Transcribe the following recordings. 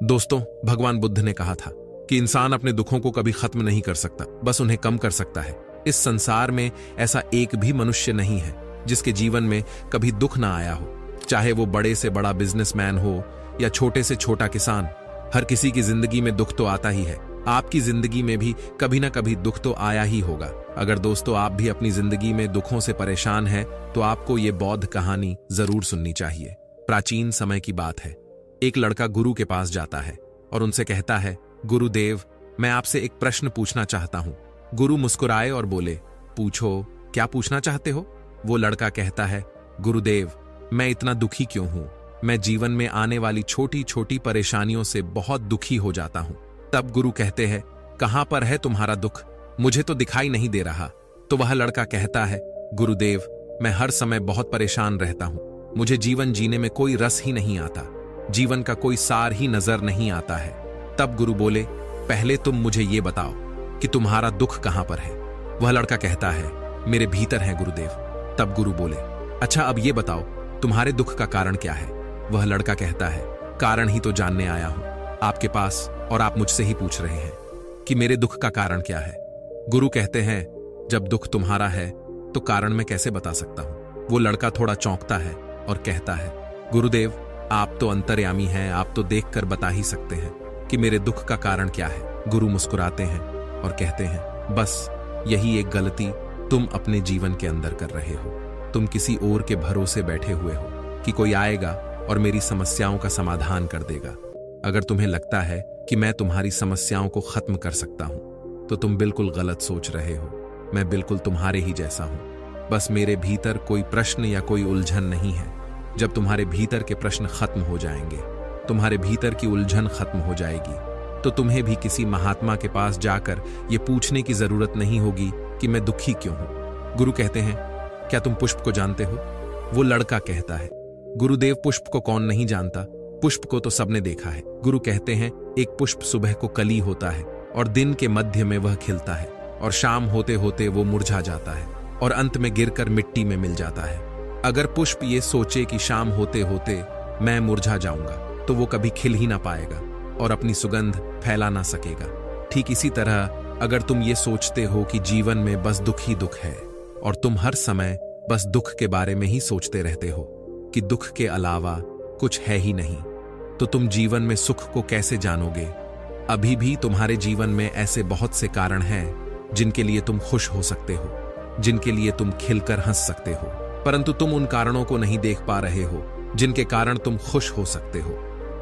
दोस्तों, भगवान बुद्ध ने कहा था कि इंसान अपने दुखों को कभी खत्म नहीं कर सकता, बस उन्हें कम कर सकता है। इस संसार में ऐसा एक भी मनुष्य नहीं है जिसके जीवन में कभी दुख ना आया हो, चाहे वो बड़े से बड़ा बिजनेसमैन हो या छोटे से छोटा किसान। हर किसी की जिंदगी में दुख तो आता ही है। आपकी जिंदगी में भी कभी ना कभी दुख तो आया ही होगा। अगर दोस्तों आप भी अपनी जिंदगी में दुखों से परेशान हैं, तो आपको ये बौद्ध कहानी जरूर सुननी चाहिए। प्राचीन समय की बात है। एक लड़का गुरु के पास जाता है और उनसे कहता है, गुरुदेव, मैं आपसे एक प्रश्न पूछना चाहता हूं। गुरु मुस्कुराए और बोले, पूछो, क्या पूछना चाहते हो? वो लड़का कहता है, गुरुदेव, मैं इतना दुखी क्यों हूं? मैं जीवन में आने वाली छोटी छोटी परेशानियों से बहुत दुखी हो जाता हूं। तब गुरु कहते हैं, कहां पर है तुम्हारा दुख? मुझे तो दिखाई नहीं दे रहा। तो वह लड़का कहता है, गुरुदेव, मैं हर समय बहुत परेशान रहता हूं। मुझे जीवन जीने में कोई रस ही नहीं आता, जीवन का कोई सार ही नजर नहीं आता है। तब गुरु बोले, पहले तुम मुझे ये बताओ कि तुम्हारा दुख कहां पर है? वह लड़का कहता है, मेरे भीतर है गुरुदेव। तब गुरु बोले, अच्छा अब ये बताओ तुम्हारे दुख का कारण क्या है? वह लड़का कहता है, कारण ही तो जानने आया हूं आपके पास, और आप मुझसे ही पूछ रहे हैं कि मेरे दुख का कारण क्या है। गुरु कहते हैं, जब दुख तुम्हारा है तो कारण मैं कैसे बता सकता हूं? वो लड़का थोड़ा चौंकता है और कहता है, गुरुदेव, आप तो अंतर्यामी हैं, आप तो देखकर बता ही सकते हैं कि मेरे दुख का कारण क्या है। गुरु मुस्कुराते हैं और कहते हैं, बस यही एक गलती तुम अपने जीवन के अंदर कर रहे हो। तुम किसी और के भरोसे बैठे हुए हो कि कोई आएगा और मेरी समस्याओं का समाधान कर देगा। अगर तुम्हें लगता है कि मैं तुम्हारी समस्याओं को खत्म कर सकता हूं, तो तुम बिल्कुल गलत सोच रहे हो। मैं बिल्कुल तुम्हारे ही जैसा हूं। बस मेरे भीतर कोई प्रश्न या कोई उलझन नहीं है। जब तुम्हारे भीतर के प्रश्न खत्म हो जाएंगे, तुम्हारे भीतर की उलझन खत्म हो जाएगी, तो तुम्हें भी किसी महात्मा के पास जाकर यह पूछने की जरूरत नहीं होगी कि मैं दुखी क्यों हूं। गुरु कहते हैं, क्या तुम पुष्प को जानते हो? वो लड़का कहता है, गुरुदेव, पुष्प को कौन नहीं जानता? पुष्प को तो सबने देखा है। गुरु कहते हैं, एक पुष्प सुबह को कली होता है और दिन के मध्य में वह खिलता है, और शाम होते होते वो मुरझा जाता है और अंत में गिरकर मिट्टी में मिल जाता है। अगर पुष्प ये सोचे कि शाम होते होते मैं मुरझा जाऊंगा, तो वो कभी खिल ही ना पाएगा और अपनी सुगंध फैला ना सकेगा। ठीक इसी तरह अगर तुम ये सोचते हो कि जीवन में बस दुख ही दुख है और तुम हर समय बस दुख के बारे में ही सोचते रहते हो कि दुख के अलावा कुछ है ही नहीं, तो तुम जीवन में सुख को कैसे जानोगे? अभी भी तुम्हारे जीवन में ऐसे बहुत से कारण हैं जिनके लिए तुम खुश हो सकते हो, जिनके लिए तुम खिलकर हंस सकते हो, परंतु तुम उन कारणों को नहीं देख पा रहे हो जिनके कारण तुम खुश हो सकते हो।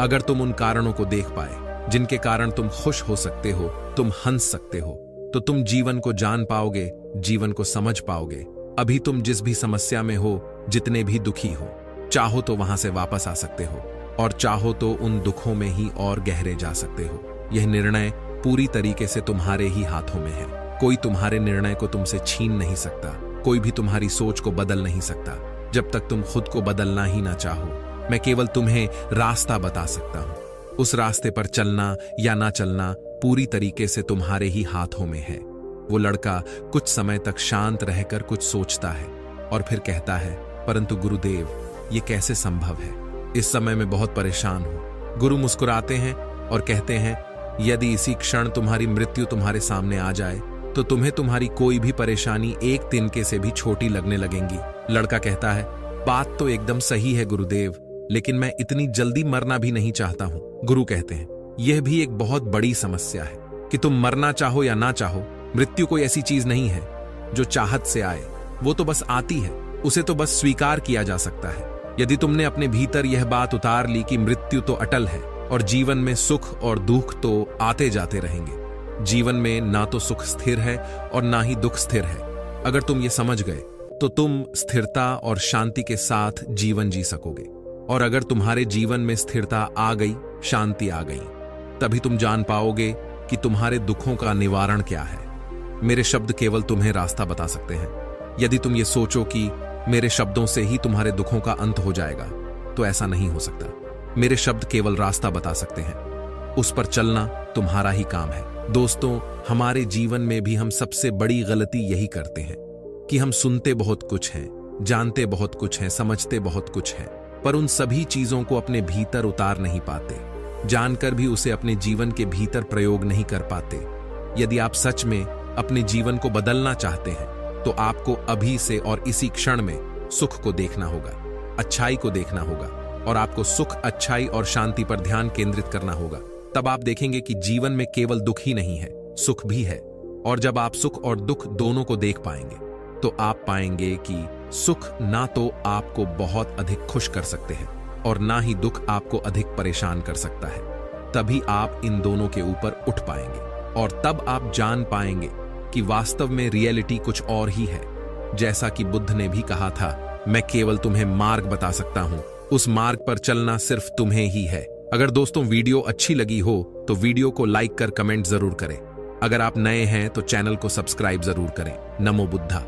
अगर तुम उन कारणों को देख पाए जिनके कारण तुम खुश हो सकते हो, तुम हंस सकते हो, तो तुम जीवन को जान पाओगे, जीवन को समझ पाओगे। अभी तुम जिस भी समस्या में हो, जितने भी दुखी हो, चाहो तो वहां से वापस आ सकते हो और चाहो तो उन दुखों में ही और गहरे जा सकते हो। यह निर्णय पूरी तरीके से तुम्हारे ही हाथों में है। कोई तुम्हारे निर्णय को तुमसे छीन नहीं सकता, कोई भी तुम्हारी सोच को बदल नहीं सकता, जब तक तुम खुद को बदलना ही ना चाहो। मैं केवल तुम्हें रास्ता बता सकता हूं। उस रास्ते पर चलना या ना चलना पूरी तरीके से तुम्हारे ही हाथों में है। वो लड़का कुछ समय तक शांत रहकर कुछ सोचता है और फिर कहता है, परंतु गुरुदेव, ये कैसे संभव है? इस समय मैं बहुत परेशान हूं। गुरु मुस्कुराते हैं और कहते हैं, यदि इसी क्षण तुम्हारी मृत्यु तुम्हारे सामने आ जाए, तो तुम्हें तुम्हारी कोई भी परेशानी एक तिनके से भी छोटी लगने लगेंगी। लड़का कहता है, बात तो एकदम सही है गुरुदेव, लेकिन मैं इतनी जल्दी मरना भी नहीं चाहता हूं। गुरु कहते हैं, यह भी एक बहुत बड़ी समस्या है कि तुम मरना चाहो या ना चाहो, मृत्यु कोई ऐसी चीज नहीं है जो चाहत से आए। वो तो बस आती है, उसे तो बस स्वीकार किया जा सकता है। यदि तुमने अपने भीतर यह बात उतार ली कि मृत्यु तो अटल है और जीवन में सुख और दुख तो आते जाते रहेंगे, जीवन में ना तो सुख स्थिर है और ना ही दुख स्थिर है, अगर तुम ये समझ गए, तो तुम स्थिरता और शांति के साथ जीवन जी सकोगे। और अगर तुम्हारे जीवन में स्थिरता आ गई, शांति आ गई, तभी तुम जान पाओगे कि तुम्हारे दुखों का निवारण क्या है। मेरे शब्द केवल तुम्हें रास्ता बता सकते हैं। यदि तुम ये सोचो कि मेरे शब्दों से ही तुम्हारे दुखों का अंत हो जाएगा, तो ऐसा नहीं हो सकता। मेरे शब्द केवल रास्ता बता सकते हैं, उस पर चलना तुम्हारा ही काम है। दोस्तों, हमारे जीवन में भी हम सबसे बड़ी गलती यही करते हैं कि हम सुनते बहुत कुछ हैं, जानते बहुत कुछ हैं, समझते बहुत कुछ हैं, पर उन सभी चीजों को अपने भीतर उतार नहीं पाते। जानकर भी उसे अपने जीवन के भीतर प्रयोग नहीं कर पाते। यदि आप सच में अपने जीवन को बदलना चाहते हैं तो आपको अभी से और इसी क्षण में सुख को देखना होगा, अच्छाई को देखना होगा और आपको सुख, अच्छाई और शांति पर ध्यान केंद्रित करना होगा। तब आप देखेंगे कि जीवन में केवल दुख ही नहीं है, सुख भी है। और जब आप सुख और दुख दोनों को देख पाएंगे तो आप पाएंगे कि सुख ना तो आपको बहुत अधिक खुश कर सकते हैं और ना ही दुख आपको अधिक परेशान कर सकता है। तभी आप इन दोनों के ऊपर उठ पाएंगे और तब आप जान पाएंगे कि वास्तव में रियलिटी कुछ और ही है। जैसा कि बुद्ध ने भी कहा था, मैं केवल तुम्हें मार्ग बता सकता हूं, उस मार्ग पर चलना सिर्फ तुम्हें ही है। अगर दोस्तों वीडियो अच्छी लगी हो तो वीडियो को लाइक कर कमेंट जरूर करें। अगर आप नए हैं तो चैनल को सब्सक्राइब जरूर करें। नमो बुद्धा।